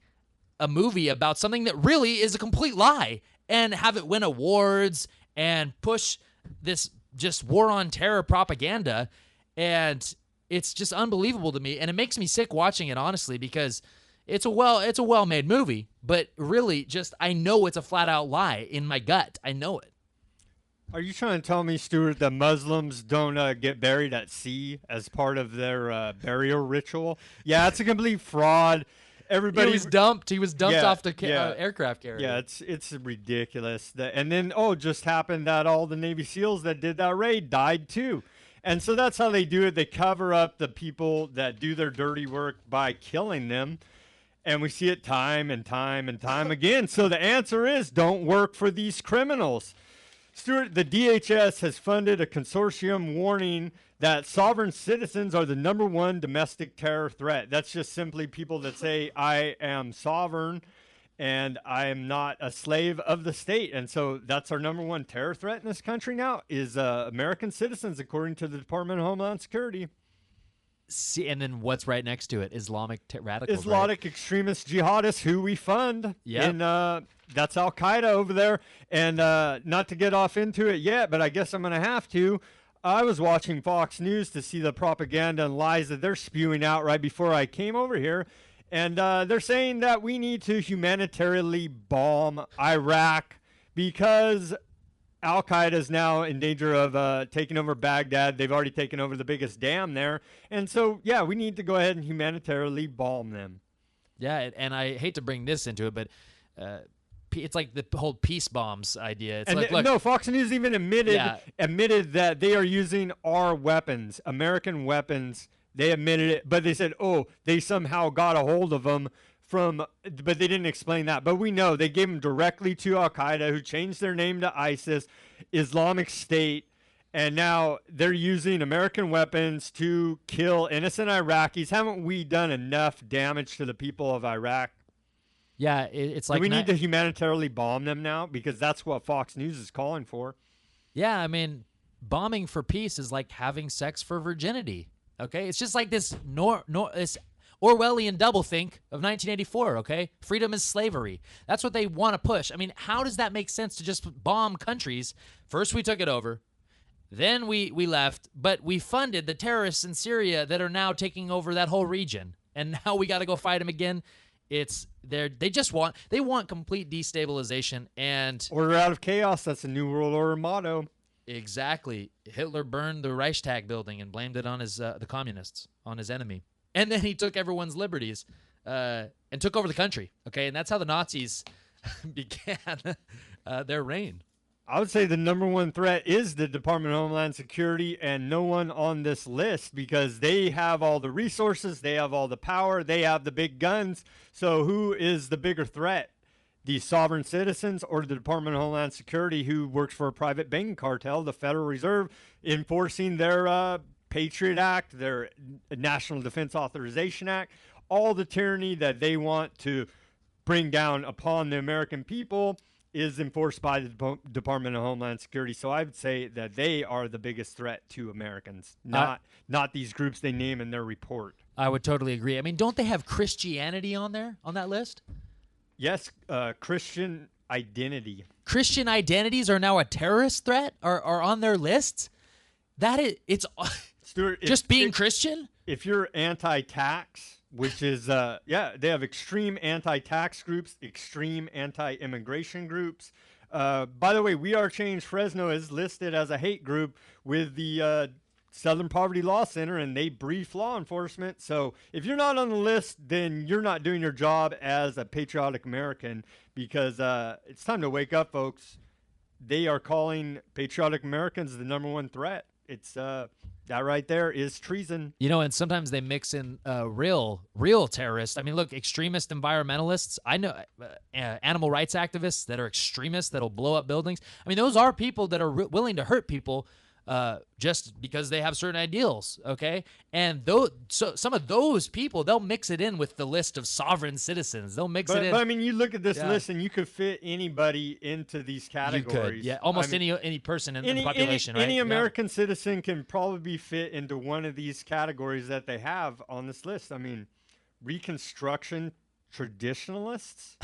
a movie about something that really is a complete lie and have it win awards and push this just war on terror propaganda. And it's just unbelievable to me, and it makes me sick watching it, honestly, because it's a well-made movie, but really just I know it's a flat-out lie in my gut. I know it. Are you trying to tell me, Stuart, that Muslims don't get buried at sea as part of their burial ritual? Yeah, it's a complete fraud. Everybody He was dumped. Yeah, off the yeah. aircraft carrier. Yeah, it's ridiculous. And then just happened that all the Navy SEALs that did that raid died too. And so that's how they do it. They cover up the people that do their dirty work by killing them. And we see it time and time and time again. So the answer is don't work for these criminals. Stuart, the DHS has funded a consortium warning that sovereign citizens are the number one domestic terror threat. That's just simply people that say, I am sovereign and I am not a slave of the state. And so that's our number one terror threat in this country now is American citizens, according to the Department of Homeland Security. See, and then what's right next to it? Islamic radicals. Islamic extremist jihadists who we fund. Yeah. That's Al Qaeda over there. And not to get off into it yet, but I guess I'm going to have to. I was watching Fox News to see the propaganda and lies that they're spewing out right before I came over here. And they're saying that we need to humanitarily bomb Iraq because Al Qaeda is now in danger of taking over Baghdad. They've already taken over the biggest dam there. And so, yeah, we need to go ahead and humanitarily bomb them. Yeah, and I hate to bring this into it, but it's like the whole peace bombs idea. It's like, look, no, Fox News even admitted that they are using our weapons, American weapons. They admitted it, but they said, they somehow got a hold of them but they didn't explain that. But we know they gave them directly to Al Qaeda, who changed their name to ISIS, Islamic State, and now they're using American weapons to kill innocent Iraqis. Haven't we done enough damage to the people of Iraq? Yeah, it's like we need to humanitarily bomb them now because that's what Fox News is calling for. Yeah, I mean, bombing for peace is like having sex for virginity. Okay, it's just like this this Orwellian doublethink of 1984. Okay, freedom is slavery. That's what they want to push. I mean, how does that make sense to just bomb countries? First, we took it over. Then we left, but we funded the terrorists in Syria that are now taking over that whole region, and now we got to go fight them again. They want complete destabilization and order out of chaos. That's a New World Order motto. Exactly. Hitler burned the Reichstag building and blamed it on the communists, on his enemy, and then he took everyone's liberties and took over the country. Okay, and that's how the Nazis began their reign. I would say the number one threat is the Department of Homeland Security and no one on this list because they have all the resources, they have all the power, they have the big guns. So who is the bigger threat? The sovereign citizens or the Department of Homeland Security who works for a private banking cartel, the Federal Reserve, enforcing their Patriot Act, their National Defense Authorization Act, all the tyranny that they want to bring down upon the American people is enforced by the Department of Homeland Security. So I would say that they are the biggest threat to Americans, not these groups they name in their report. I would totally agree. I mean, don't they have Christianity on there, on that list? Yes, Christian identity. Christian identities are now a terrorist threat? Are on their lists? It's Stuart, just being Christian? If you're anti-tax, which is, they have extreme anti-tax groups, extreme anti-immigration groups. By the way, We Are Change Fresno is listed as a hate group with the Southern Poverty Law Center, and they brief law enforcement. So if you're not on the list, then you're not doing your job as a patriotic American because it's time to wake up, folks. They are calling patriotic Americans the number one threat. It's that right there is treason. You know, and sometimes they mix in real terrorists. I mean, look, extremist environmentalists. I know animal rights activists that are extremists that'll blow up buildings. I mean, those are people that are willing to hurt people just because they have certain ideals, okay? And some of those people, they'll mix it in with the list of sovereign citizens. They'll mix it in. But I mean, you look at this list and you could fit anybody into these categories. You could, yeah. Almost any person in the population, right? Any American citizen can probably fit into one of these categories that they have on this list. I mean, Reconstruction traditionalists?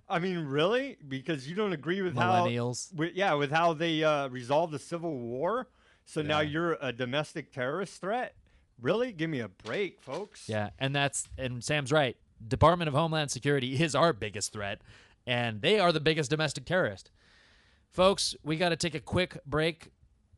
I mean, really? Because you don't agree with millennials. With how they resolved the Civil War? So now you're a domestic terrorist threat? Really? Give me a break, folks. Yeah, and Sam's right. Department of Homeland Security is our biggest threat, and they are the biggest domestic terrorist. Folks, we got to take a quick break.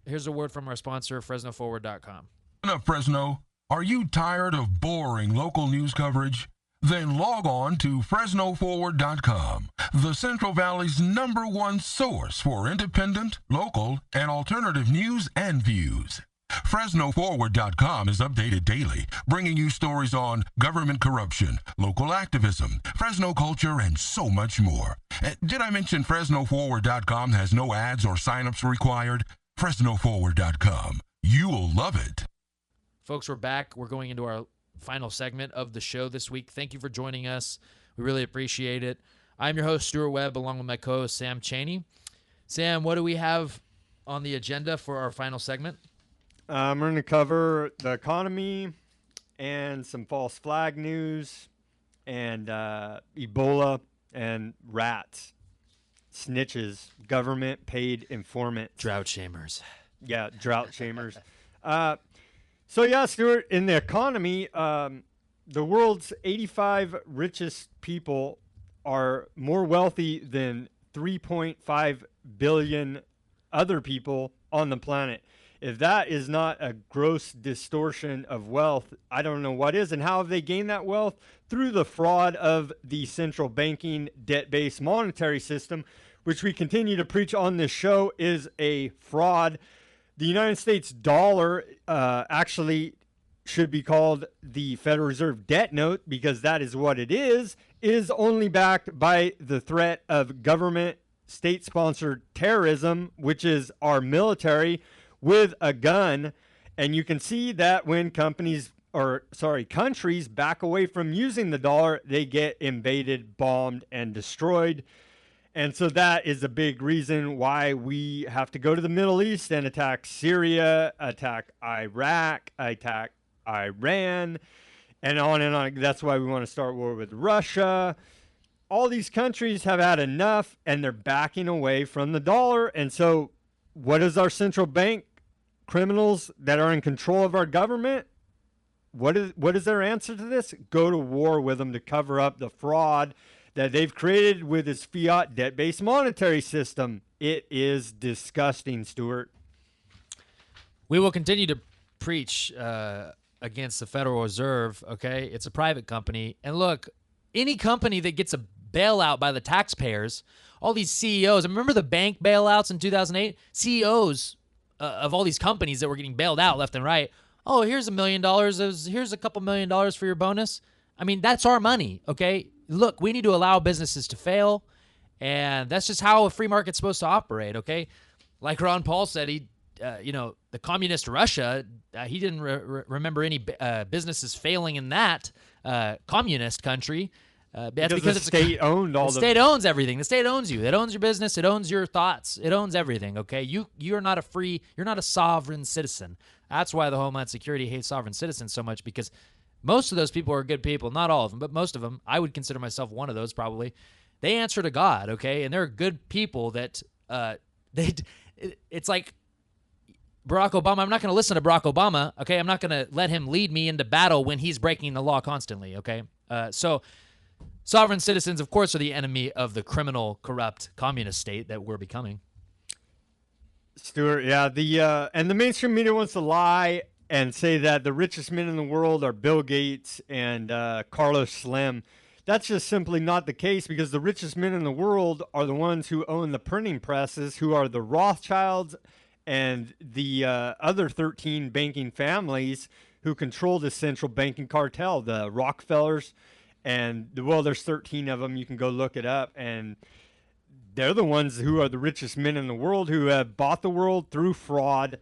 Here's a word from our sponsor, FresnoForward.com. Listen up, Fresno. Are you tired of boring local news coverage? Then log on to FresnoForward.com, the Central Valley's #1 source for independent, local, and alternative news and views. FresnoForward.com is updated daily, bringing you stories on government corruption, local activism, Fresno culture, and so much more. Did I mention FresnoForward.com has no ads or signups required? FresnoForward.com. You'll love it. Folks, we're back. We're going into our final segment of the show this week. Thank you for joining us. We really appreciate it. I'm your host, Stuart Webb, along with my co-host, Sam Chaney. Sam, what do we have on the agenda for our final segment? We're going to cover the economy and some false flag news and Ebola and rats, snitches, government paid informants. Drought shamers. Yeah, drought shamers. So, yeah, Stuart, in the economy, the world's 85 richest people are more wealthy than 3.5 billion other people on the planet. If that is not a gross distortion of wealth, I don't know what is. And how have they gained that wealth? Through the fraud of the central banking debt-based monetary system, which we continue to preach on this show is a fraud. The United States dollar actually should be called the Federal Reserve debt note, because that is what it is only backed by the threat of government state-sponsored terrorism, which is our military with a gun. And you can see that when countries back away from using the dollar, they get invaded, bombed, and destroyed. And so that is a big reason why we have to go to the Middle East and attack Syria, attack Iraq, attack Iran, and on and on. That's why we want to start war with Russia. All these countries have had enough, and they're backing away from the dollar. And so what is our central bank criminals that are in control of our government? What is their answer to this? Go to war with them to cover up the fraud that they've created with this fiat debt-based monetary system. It is disgusting, Stuart. We will continue to preach against the Federal Reserve, okay? It's a private company. And look, any company that gets a bailout by the taxpayers, all these CEOs, remember the bank bailouts in 2008? CEOs of all these companies that were getting bailed out left and right. Oh, here's $1 million. Here's a couple $1 million for your bonus. I mean, that's our money, okay? Look, we need to allow businesses to fail, and that's just how a free market's supposed to operate, okay? Like Ron Paul said, the communist Russia, he didn't remember any businesses failing in that communist country. That's because the state owned all the state owns everything. The state owns you. It owns your business. It owns your thoughts. It owns everything, okay? You're not you're not a sovereign citizen. That's why the Homeland Security hates sovereign citizens so much, because most of those people are good people. Not all of them, but most of them. I would consider myself one of those probably. They answer to God, okay? And they're good people that it's like Barack Obama. I'm not going to listen to Barack Obama, okay? I'm not going to let him lead me into battle when he's breaking the law constantly, okay? So sovereign citizens, of course, are the enemy of the criminal, corrupt, communist state that we're becoming. Stuart, yeah. And the mainstream media wants to lie and say that the richest men in the world are Bill Gates and Carlos Slim. That's just simply not the case, because the richest men in the world are the ones who own the printing presses, who are the Rothschilds and the other 13 banking families who control the central banking cartel, the Rockefellers. And, well, there's 13 of them. You can go look it up. And they're the ones who are the richest men in the world, who have bought the world through fraud.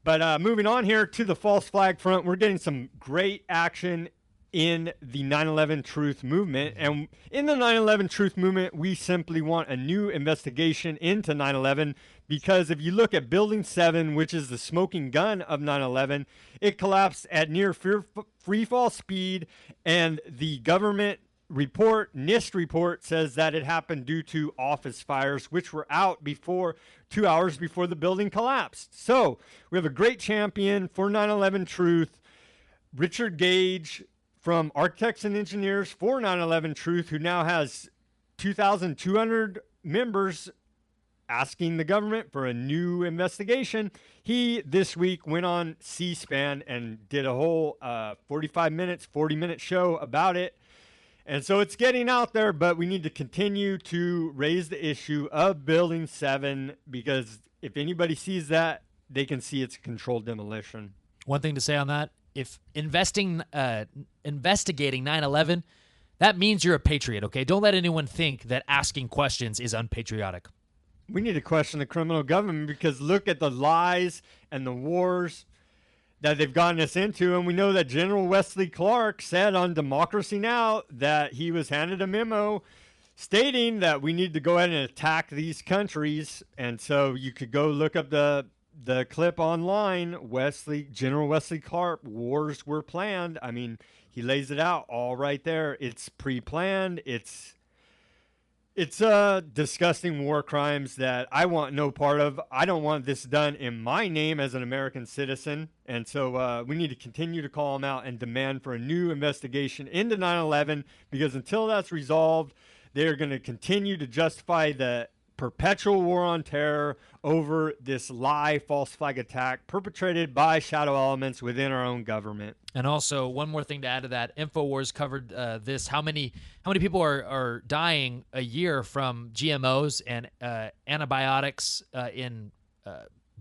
But moving on here to the false flag front, we're getting some great action in the 9/11 Truth Movement. And in the 9/11 Truth Movement, we simply want a new investigation into 9/11, because if you look at Building 7, which is the smoking gun of 9/11, it collapsed at near free fall speed, and the government report, NIST report, says that it happened due to office fires, which were out 2 hours before the building collapsed. So we have a great champion for 9/11 Truth. Richard Gage from Architects and Engineers for 9/11 Truth, who now has 2,200 members asking the government for a new investigation. He this week went on C-SPAN and did a whole 45 minutes, 40-minute show about it. And so it's getting out there, but we need to continue to raise the issue of Building 7, because if anybody sees that, they can see it's a controlled demolition. One thing to say on that, if investigating 9/11, that means you're a patriot, okay? Don't let anyone think that asking questions is unpatriotic. We need to question the criminal government, because look at the lies and the wars that they've gotten us into. And we know that General Wesley Clark said on Democracy Now! That he was handed a memo stating that we need to go ahead and attack these countries. And so you could go look up the clip online. General Wesley Clark, wars were planned. I mean, he lays it out all right there. It's pre-planned. It's disgusting war crimes that I want no part of. I don't want this done in my name as an American citizen. And so we need to continue to call them out and demand for a new investigation into 9/11, because until that's resolved, they're going to continue to justify the perpetual war on terror over this false flag attack perpetrated by shadow elements within our own government. And also, one more thing to add to that, InfoWars covered this. How many people are dying a year from GMOs and antibiotics in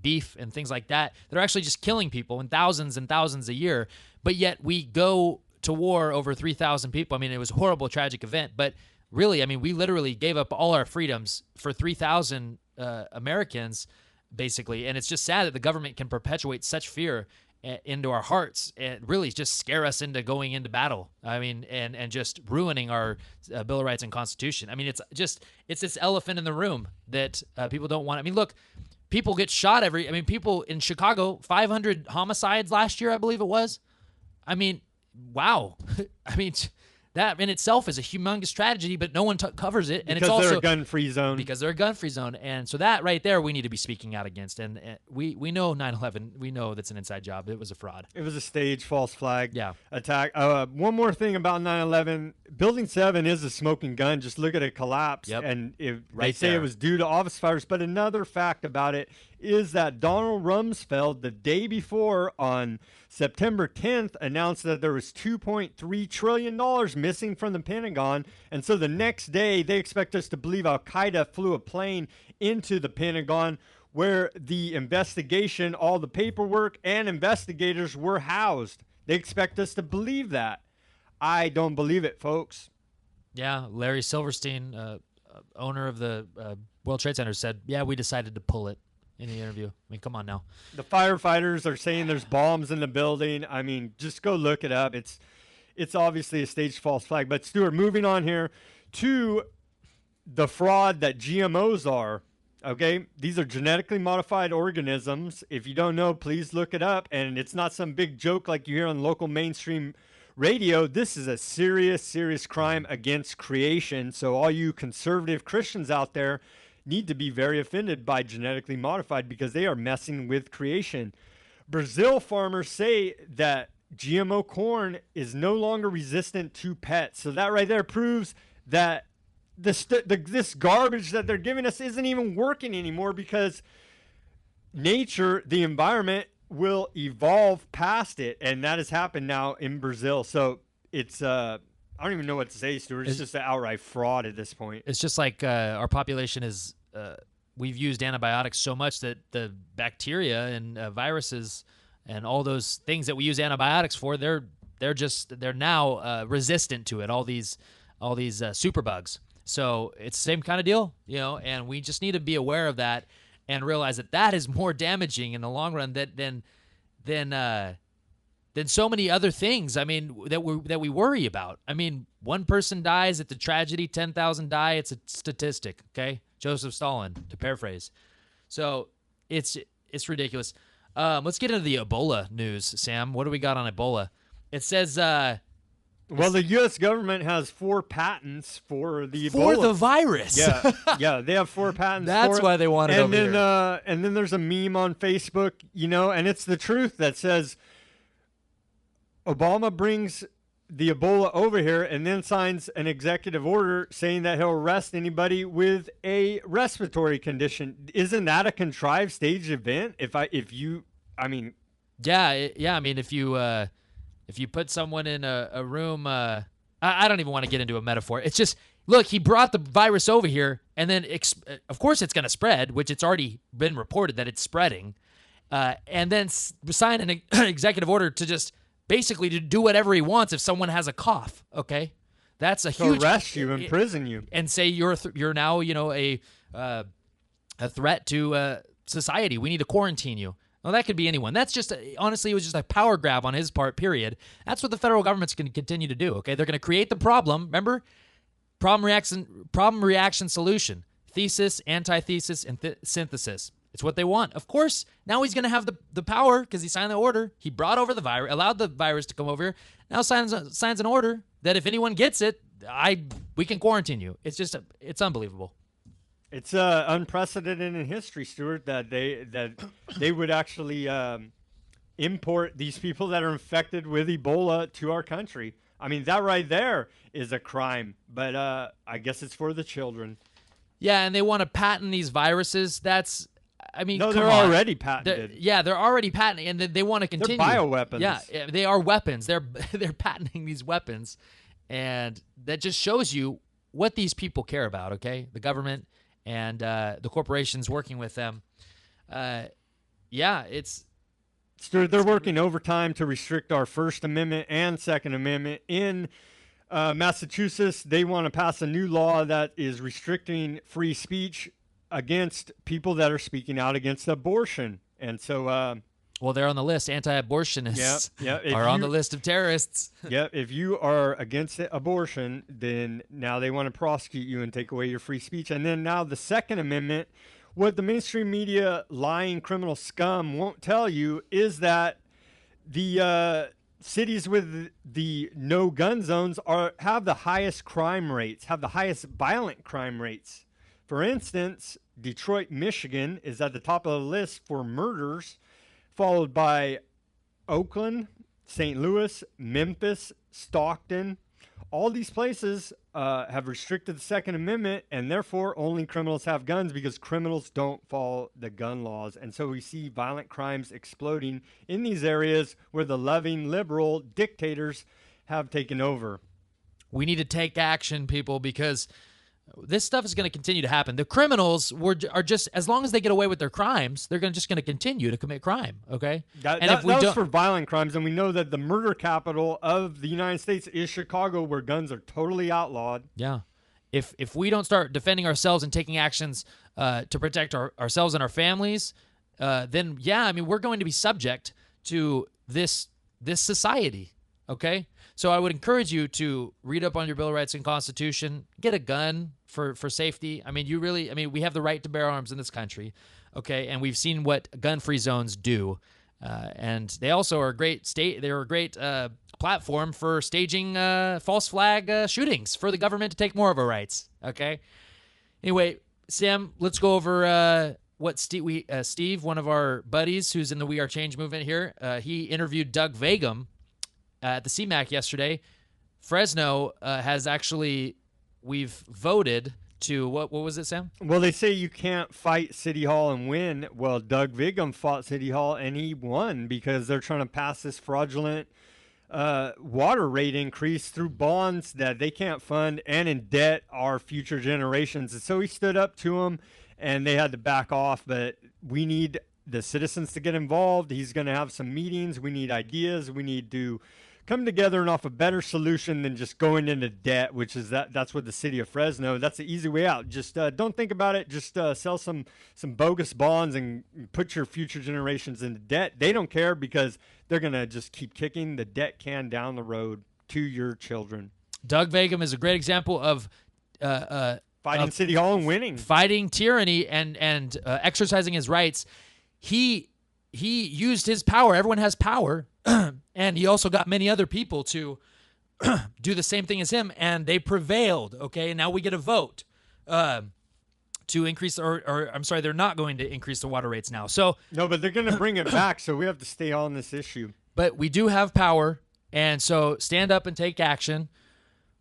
beef and things like that? They're actually just killing people in thousands and thousands a year. But yet we go to war over 3,000 people. I mean, it was a horrible, tragic event. But really, I mean, we literally gave up all our freedoms for 3,000 Americans, basically. And it's just sad that the government can perpetuate such fear into our hearts and really just scare us into going into battle. I mean, and just ruining our Bill of Rights and Constitution. I mean, it's this elephant in the room that people don't want. I mean, look, people get shot people in Chicago, 500 homicides last year, I believe it was. I mean, wow. I mean, that in itself is a humongous tragedy, but no one covers it. And because it's also they're a gun-free zone. Because they're a gun-free zone. And so that right there, we need to be speaking out against. And we know 9/11. We know that's an inside job. It was a fraud. It was a staged false flag attack. Yeah. One more thing about 9/11. Building 7 is a smoking gun. Just look at it collapse. Yep. And Right they say there. it was due to office fires. But another fact about it is that Donald Rumsfeld, the day before, on September 10th, announced that there was $2.3 trillion missing from the Pentagon. And so the next day, they expect us to believe Al-Qaeda flew a plane into the Pentagon, where the investigation, all the paperwork, and investigators were housed. They expect us to believe that. I don't believe it, folks. Yeah, Larry Silverstein, owner of the World Trade Center, said, yeah, we decided to pull it in the interview. I mean, come on now. The firefighters are saying there's bombs in the building. I mean, just go look it up. It's obviously a staged false flag. But, Stuart, moving on here to the fraud that GMOs are, okay? These are genetically modified organisms. If you don't know, please look it up. And it's not some big joke like you hear on local mainstream radio. This is a serious, serious crime against creation. So all you conservative Christians out there need to be very offended by genetically modified, because they are messing with creation. Brazil farmers say that GMO corn is no longer resistant to pets. So that right there proves that this garbage that they're giving us isn't even working anymore, because nature, the environment, will evolve past it. And that has happened now in Brazil. So it's I don't even know what to say, Stuart. It's just an outright fraud at this point. It's just like our population is, we've used antibiotics so much that the bacteria and viruses and all those things that we use antibiotics for, they're now resistant to it. All these superbugs. So it's the same kind of deal, and we just need to be aware of that and realize that is more damaging in the long run than so many other things. I mean, that we worry about. I mean, one person dies, it's a tragedy. 10,000 die, it's a statistic. Okay, Joseph Stalin, to paraphrase. So it's ridiculous. Let's get into the Ebola news, Sam. What do we got on Ebola? It says, well, the U.S. government has 4 patents for the for Ebola. the virus. Yeah, they have 4 patents. That's why they want it over here. And then there's a meme on Facebook, and it's the truth that says, Obama brings the Ebola over here and then signs an executive order saying that he'll arrest anybody with a respiratory condition. Isn't that a contrived staged event? I mean, Yeah. I mean, if you put someone in a room, I don't even want to get into a metaphor. It's just, look, he brought the virus over here, and then of course it's going to spread, which it's already been reported that it's spreading, and then sign an executive order to just basically to do whatever he wants if someone has a cough. Okay, that's a huge arrest you, imprison you, and say you're now a threat to society. We need to quarantine you. Well, that could be anyone. That's just, honestly, it was just a power grab on his part, period. That's what the federal government's going to continue to do, okay? They're going to create the problem. Remember? Problem, reaction, solution. Thesis, antithesis, and synthesis. It's what they want. Of course, now he's going to have the power because he signed the order. He brought over the virus, allowed the virus to come over here. Now signs an order that if anyone gets it, we can quarantine you. It's just, it's unbelievable. It's unprecedented in history, Stuart, that they would actually import these people that are infected with Ebola to our country. I mean, that right there is a crime, but I guess it's for the children. Yeah, and they want to patent these viruses. That's, I mean, no, come they're on. already patented. They're already patented, and they want to continue. They're bioweapons. Yeah, they are weapons. They're patenting these weapons, and that just shows you what these people care about. Okay, the government and the corporations working with them. It's. They're working overtime to restrict our First Amendment and Second Amendment. In Massachusetts, they want to pass a new law that is restricting free speech against people that are speaking out against abortion. And so... well, they're on the list. Anti-abortionists are on the list of terrorists. Yeah, if you are against abortion, then now they want to prosecute you and take away your free speech. And then now the Second Amendment, what the mainstream media lying criminal scum won't tell you is that the cities with the no-gun zones have the highest crime rates, have the highest violent crime rates. For instance, Detroit, Michigan is at the top of the list for murders, followed by Oakland, St. Louis, Memphis, Stockton. All these places have restricted the Second Amendment, and therefore only criminals have guns because criminals don't follow the gun laws. And so we see violent crimes exploding in these areas where the loving liberal dictators have taken over. We need to take action, people, because this stuff is going to continue to happen. The criminals are just, as long as they get away with their crimes, they're just going to continue to commit crime, okay? That was for violent crimes, and we know that the murder capital of the United States is Chicago, where guns are totally outlawed. Yeah. If we don't start defending ourselves and taking actions to protect ourselves and our families, then, yeah, I mean, we're going to be subject to this society, okay? So I would encourage you to read up on your Bill of Rights and Constitution, get a gun for safety. I mean, we have the right to bear arms in this country, okay? And we've seen what gun-free zones do. And they also are a great platform for staging false flag shootings for the government to take more of our rights, okay? Anyway, Sam, let's go over what Steve, one of our buddies who's in the We Are Change movement here, he interviewed Doug Vagum at the CMAC yesterday. Fresno has actually, we've voted to, what was it, Sam? Well, they say you can't fight City Hall and win. Well, Doug Vagum fought City Hall and he won because they're trying to pass this fraudulent water rate increase through bonds that they can't fund and in debt our future generations. And so he stood up to them and they had to back off, but we need the citizens to get involved. He's going to have some meetings. We need ideas. We need to come together and offer a better solution than just going into debt, which is that's what the city of Fresno, that's the easy way out. Just don't think about it. Just sell some bogus bonds and put your future generations into debt. They don't care because they're going to just keep kicking the debt can down the road to your children. Doug Vagum is a great example of fighting City Hall and winning. Fighting tyranny and exercising his rights. He used his power. Everyone has power. And he also got many other people to do the same thing as him, and they prevailed, okay? And now we get a vote to increase, or I'm sorry, they're not going to increase the water rates now. So no, but they're going to bring it back, so we have to stay on this issue. But we do have power, And so stand up and take action.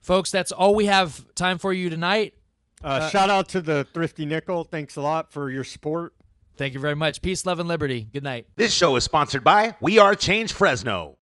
Folks, that's all we have time for you tonight. Shout out to the Thrifty Nickel. Thanks a lot for your support. Thank you very much. Peace, love, and liberty. Good night. This show is sponsored by We Are Change Fresno.